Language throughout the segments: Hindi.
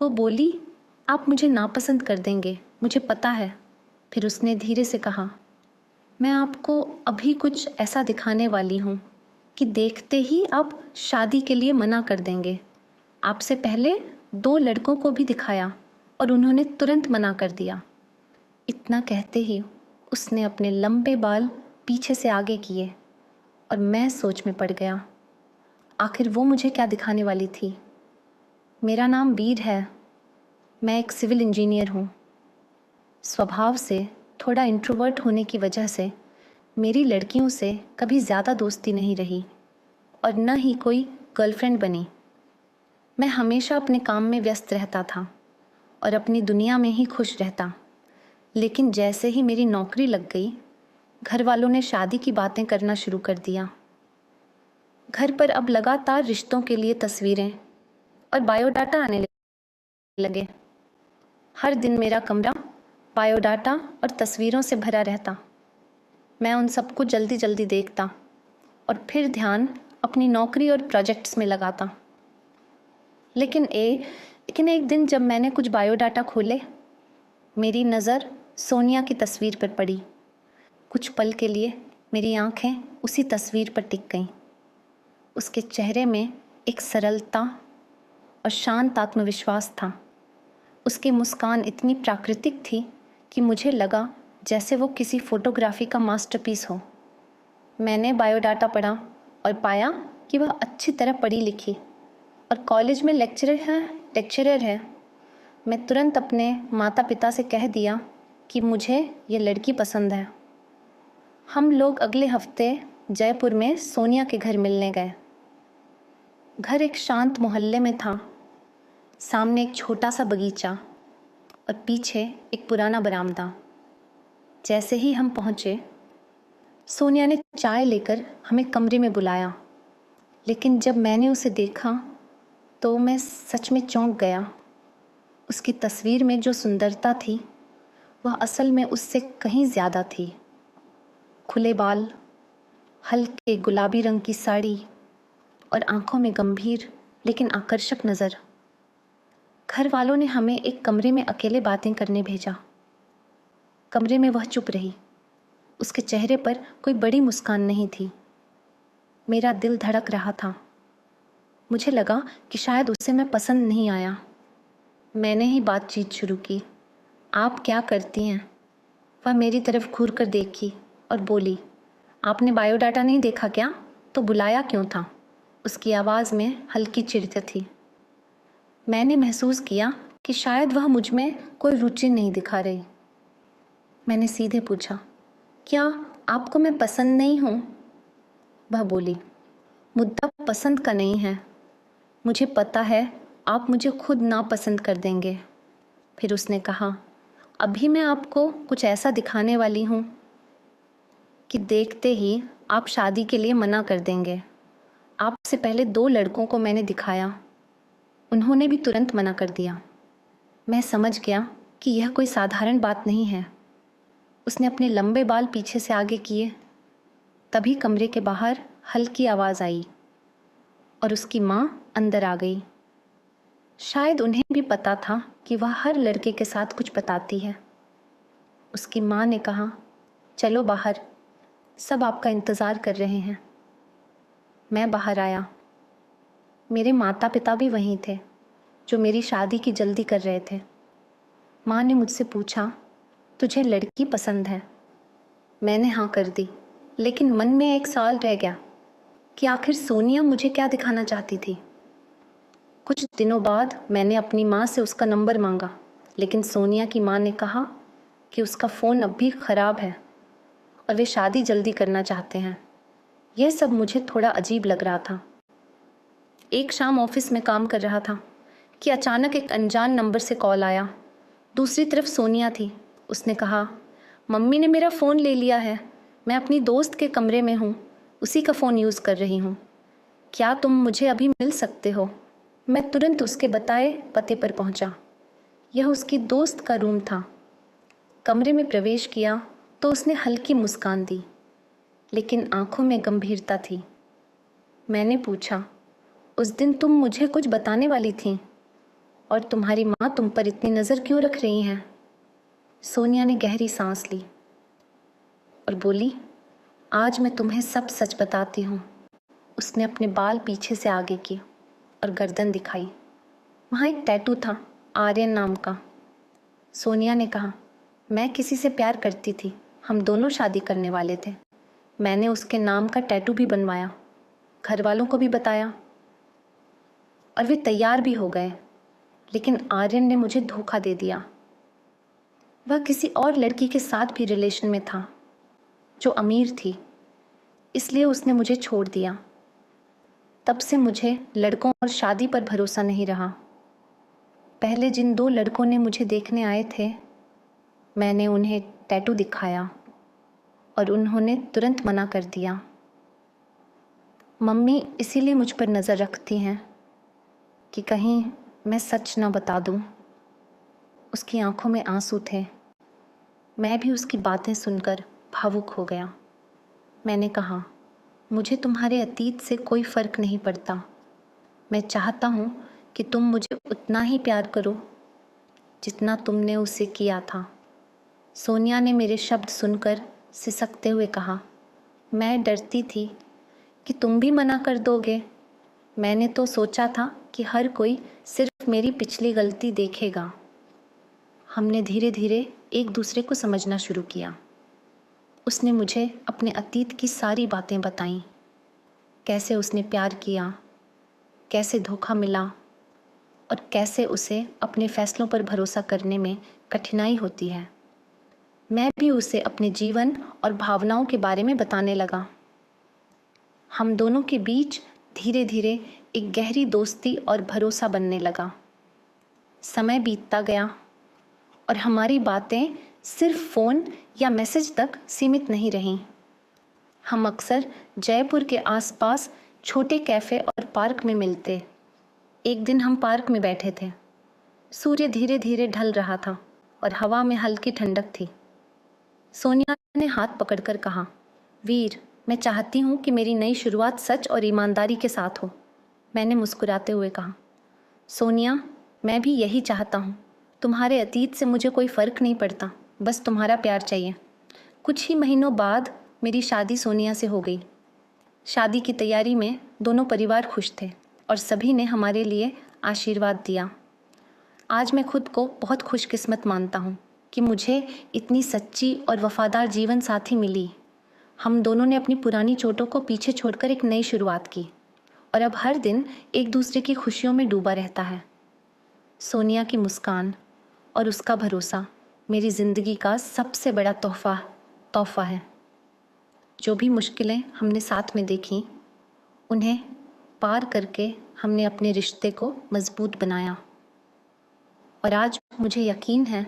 वो बोली, आप मुझे नापसंद कर देंगे, मुझे पता है। फिर उसने धीरे से कहा, मैं आपको अभी कुछ ऐसा दिखाने वाली हूँ कि देखते ही आप शादी के लिए मना कर देंगे। आपसे पहले 2 लड़कों को भी दिखाया और उन्होंने तुरंत मना कर दिया। इतना कहते ही उसने अपने लंबे बाल पीछे से आगे किए और मैं सोच में पड़ गया। आखिर वो मुझे क्या दिखाने वाली थी? मेरा नाम वीर है। मैं एक सिविल इंजीनियर हूँ। स्वभाव से थोड़ा इंट्रोवर्ट होने की वजह से मेरी लड़कियों से कभी ज़्यादा दोस्ती नहीं रही और न ही कोई गर्लफ्रेंड बनी। मैं हमेशा अपने काम में व्यस्त रहता था और अपनी दुनिया में ही खुश रहता। लेकिन जैसे ही मेरी नौकरी लग गई, घर वालों ने शादी की बातें करना शुरू कर दिया। घर पर अब लगातार रिश्तों के लिए तस्वीरें और बायोडाटा आने लगे। हर दिन मेरा कमरा बायोडाटा और तस्वीरों से भरा रहता। मैं उन सबको जल्दी जल्दी देखता और फिर ध्यान अपनी नौकरी और प्रोजेक्ट्स में लगाता। लेकिन एक दिन जब मैंने कुछ बायोडाटा खोले, मेरी नज़र सोनिया की तस्वीर पर पड़ी। कुछ पल के लिए मेरी आंखें उसी तस्वीर पर टिक गईं। उसके चेहरे में एक सरलता और शांत आत्मविश्वास था। उसकी मुस्कान इतनी प्राकृतिक थी कि मुझे लगा जैसे वो किसी फोटोग्राफी का मास्टरपीस हो। मैंने बायोडाटा पढ़ा और पाया कि वह अच्छी तरह पढ़ी लिखी और कॉलेज में लेक्चरर है। मैं तुरंत अपने माता पिता से कह दिया कि मुझे ये लड़की पसंद है। हम लोग अगले हफ्ते जयपुर में सोनिया के घर मिलने गए। घर एक शांत मोहल्ले में था। सामने एक छोटा सा बगीचा और पीछे एक पुराना बरामदा। जैसे ही हम पहुँचे, सोनिया ने चाय लेकर हमें कमरे में बुलाया। लेकिन जब मैंने उसे देखा तो मैं सच में चौंक गया। उसकी तस्वीर में जो सुंदरता थी वह असल में उससे कहीं ज़्यादा थी। खुले बाल, हल्के गुलाबी रंग की साड़ी और आंखों में गंभीर लेकिन आकर्षक नज़र। घर वालों ने हमें एक कमरे में अकेले बातें करने भेजा। कमरे में वह चुप रही। उसके चेहरे पर कोई बड़ी मुस्कान नहीं थी। मेरा दिल धड़क रहा था। मुझे लगा कि शायद उसे मैं पसंद नहीं आया। मैंने ही बातचीत शुरू की। आप क्या करती हैं? वह मेरी तरफ घूर कर देखी और बोली, आपने बायोडाटा नहीं देखा क्या? तो बुलाया क्यों था? उसकी आवाज़ में हल्की चिढ़ थी। मैंने महसूस किया कि शायद वह मुझ में कोई रुचि नहीं दिखा रही। मैंने सीधे पूछा, क्या आपको मैं पसंद नहीं हूँ? वह बोली, मुद्दा पसंद का नहीं है। मुझे पता है आप मुझे खुद नापसंद कर देंगे। फिर उसने कहा, अभी मैं आपको कुछ ऐसा दिखाने वाली हूँ कि देखते ही आप शादी के लिए मना कर देंगे। आपसे पहले 2 लड़कों को मैंने दिखाया, उन्होंने भी तुरंत मना कर दिया। मैं समझ गया कि यह कोई साधारण बात नहीं है। उसने अपने लंबे बाल पीछे से आगे किए। तभी कमरे के बाहर हल्की आवाज़ आई और उसकी माँ अंदर आ गई। शायद उन्हें भी पता था कि वह हर लड़के के साथ कुछ बताती है। उसकी माँ ने कहा, चलो बाहर, सब आपका इंतज़ार कर रहे हैं। मैं बाहर आया। मेरे माता पिता भी वहीं थे, जो मेरी शादी की जल्दी कर रहे थे। माँ ने मुझसे पूछा, तुझे लड़की पसंद है? मैंने हाँ कर दी, लेकिन मन में एक सवाल रह गया कि आखिर सोनिया मुझे क्या दिखाना चाहती थी। कुछ दिनों बाद मैंने अपनी माँ से उसका नंबर मांगा, लेकिन सोनिया की माँ ने कहा कि उसका फ़ोन अब भी ख़राब है और वे शादी जल्दी करना चाहते हैं। यह सब मुझे थोड़ा अजीब लग रहा था। एक शाम ऑफिस में काम कर रहा था कि अचानक एक अनजान नंबर से कॉल आया। दूसरी तरफ सोनिया थी। उसने कहा, मम्मी ने मेरा फ़ोन ले लिया है। मैं अपनी दोस्त के कमरे में हूँ, उसी का फ़ोन यूज़ कर रही हूँ। क्या तुम मुझे अभी मिल सकते हो? मैं तुरंत उसके बताए पते पर पहुँचा। यह उसकी दोस्त का रूम था। कमरे में प्रवेश किया तो उसने हल्की मुस्कान दी, लेकिन आंखों में गंभीरता थी। मैंने पूछा, उस दिन तुम मुझे कुछ बताने वाली थीं? और तुम्हारी माँ तुम पर इतनी नज़र क्यों रख रही हैं? सोनिया ने गहरी सांस ली और बोली, आज मैं तुम्हें सब सच बताती हूँ। उसने अपने बाल पीछे से आगे किए और गर्दन दिखाई। वहाँ एक टैटू था, आर्यन नाम का। सोनिया ने कहा, मैं किसी से प्यार करती थी, हम दोनों शादी करने वाले थे। मैंने उसके नाम का टैटू भी बनवाया, घर वालों को भी बताया और वे तैयार भी हो गए। लेकिन आर्यन ने मुझे धोखा दे दिया। वह किसी और लड़की के साथ भी रिलेशन में था जो अमीर थी, इसलिए उसने मुझे छोड़ दिया। तब से मुझे लड़कों और शादी पर भरोसा नहीं रहा। पहले जिन 2 लड़कों ने मुझे देखने आए थे, मैंने उन्हें टैटू दिखाया और उन्होंने तुरंत मना कर दिया। मम्मी इसीलिए मुझ पर नज़र रखती हैं कि कहीं मैं सच ना बता दूं। उसकी आंखों में आंसू थे। मैं भी उसकी बातें सुनकर भावुक हो गया। मैंने कहा, मुझे तुम्हारे अतीत से कोई फ़र्क नहीं पड़ता। मैं चाहता हूँ कि तुम मुझे उतना ही प्यार करो जितना तुमने उसे किया था। सोनिया ने मेरे शब्द सुनकर सिसकते हुए कहा, मैं डरती थी कि तुम भी मना कर दोगे। मैंने तो सोचा था कि हर कोई सिर्फ मेरी पिछली गलती देखेगा। हमने धीरे धीरे एक दूसरे को समझना शुरू किया। उसने मुझे अपने अतीत की सारी बातें बताईं, कैसे उसने प्यार किया, कैसे धोखा मिला और कैसे उसे अपने फैसलों पर भरोसा करने में कठिनाई होती है। मैं भी उसे अपने जीवन और भावनाओं के बारे में बताने लगा। हम दोनों के बीच धीरे धीरे एक गहरी दोस्ती और भरोसा बनने लगा। समय बीतता गया और हमारी बातें सिर्फ फ़ोन या मैसेज तक सीमित नहीं रहीं। हम अक्सर जयपुर के आसपास छोटे कैफ़े और पार्क में मिलते। एक दिन हम पार्क में बैठे थे। सूर्य धीरे धीरे ढल रहा था और हवा में हल्की ठंडक थी। सोनिया ने हाथ पकड़कर कहा, वीर, मैं चाहती हूँ कि मेरी नई शुरुआत सच और ईमानदारी के साथ हो। मैंने मुस्कुराते हुए कहा, सोनिया, मैं भी यही चाहता हूँ। तुम्हारे अतीत से मुझे कोई फ़र्क नहीं पड़ता, बस तुम्हारा प्यार चाहिए। कुछ ही महीनों बाद मेरी शादी सोनिया से हो गई। शादी की तैयारी में दोनों परिवार खुश थे और सभी ने हमारे लिए आशीर्वाद दिया। आज मैं खुद को बहुत खुशकिस्मत मानता हूँ कि मुझे इतनी सच्ची और वफ़ादार जीवन साथी मिली। हम दोनों ने अपनी पुरानी चोटों को पीछे छोड़कर एक नई शुरुआत की और अब हर दिन एक दूसरे की खुशियों में डूबा रहता है। सोनिया की मुस्कान और उसका भरोसा मेरी ज़िंदगी का सबसे बड़ा तोहफ़ा है। जो भी मुश्किलें हमने साथ में देखी, उन्हें पार करके हमने अपने रिश्ते को मज़बूत बनाया। और आज मुझे यकीन है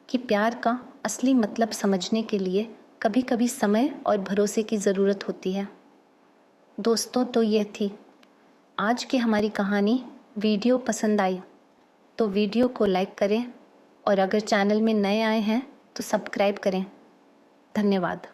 कि प्यार का असली मतलब समझने के लिए कभी कभी समय और भरोसे की ज़रूरत होती है। दोस्तों, तो ये थी आज की हमारी कहानी। वीडियो पसंद आई तो वीडियो को लाइक करें और अगर चैनल में नए आए हैं तो सब्सक्राइब करें। धन्यवाद।